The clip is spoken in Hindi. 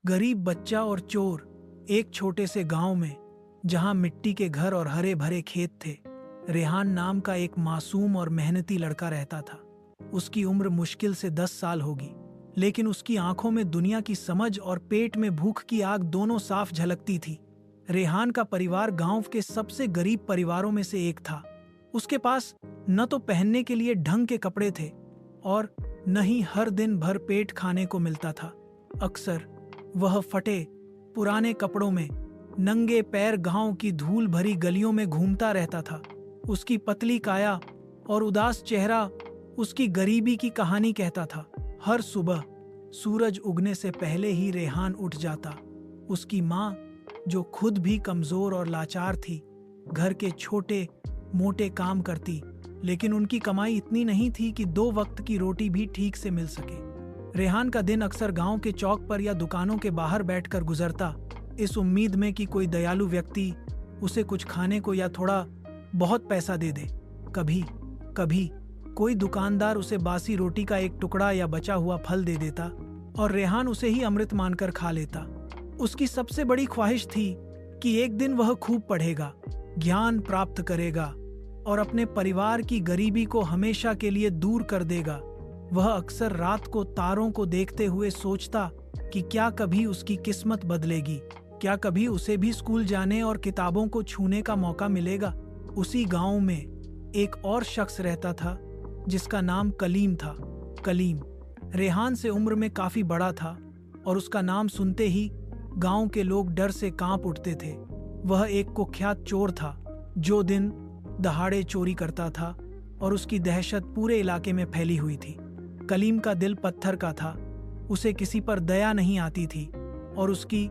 गरीब बच्चा और चोर। एक छोटे से गांव में, जहां मिट्टी के घर और हरे भरे खेत थे, रेहान नाम का एक मासूम और मेहनती लड़का रहता था। उसकी उम्र मुश्किल से 10 साल होगी, लेकिन उसकी आंखों में दुनिया की समझ और पेट में भूख की आग दोनों साफ झलकती थी। रेहान का परिवार गांव के सबसे गरीब परिवारों में से एक था। उसके पास न तो पहनने के लिए ढंग के कपड़े थे और न ही हर दिन भर पेट खाने को मिलता था। अक्सर वह फटे पुराने कपड़ों में नंगे पैर गांव की धूल भरी गलियों में घूमता रहता था। उसकी पतली काया और उदास चेहरा उसकी गरीबी की कहानी कहता था। हर सुबह सूरज उगने से पहले ही रेहान उठ जाता। उसकी माँ, जो खुद भी कमजोर और लाचार थी, घर के छोटे मोटे काम करती, लेकिन उनकी कमाई इतनी नहीं थी कि 2 वक्त की रोटी भी ठीक से मिल सके। रेहान का दिन अक्सर गांव के चौक पर या दुकानों के बाहर बैठकर गुजरता, इस उम्मीद में कि कोई दयालु व्यक्ति उसे कुछ खाने को या थोड़ा बहुत पैसा दे दे। कभी कभी कोई दुकानदार उसे बासी रोटी का एक टुकड़ा या बचा हुआ फल दे देता और रेहान उसे ही अमृत मानकर खा लेता। उसकी सबसे बड़ी ख्वाहिश थी कि एक दिन वह खूब पढ़ेगा, ज्ञान प्राप्त करेगा और अपने परिवार की गरीबी को हमेशा के लिए दूर कर देगा। वह अक्सर रात को तारों को देखते हुए सोचता कि क्या कभी उसकी किस्मत बदलेगी, क्या कभी उसे भी स्कूल जाने और किताबों को छूने का मौका मिलेगा। उसी गांव में एक और शख्स रहता था जिसका नाम कलीम था। कलीम रेहान से उम्र में काफी बड़ा था और उसका नाम सुनते ही गांव के लोग डर से कांप उठते थे। वह एक कुख्यात चोर था जो दिन दहाड़े चोरी करता था और उसकी दहशत पूरे इलाके में फैली हुई थी। कलीम का दिल पत्थर का था, उसे किसी पर दया नहीं आती थी और उसकी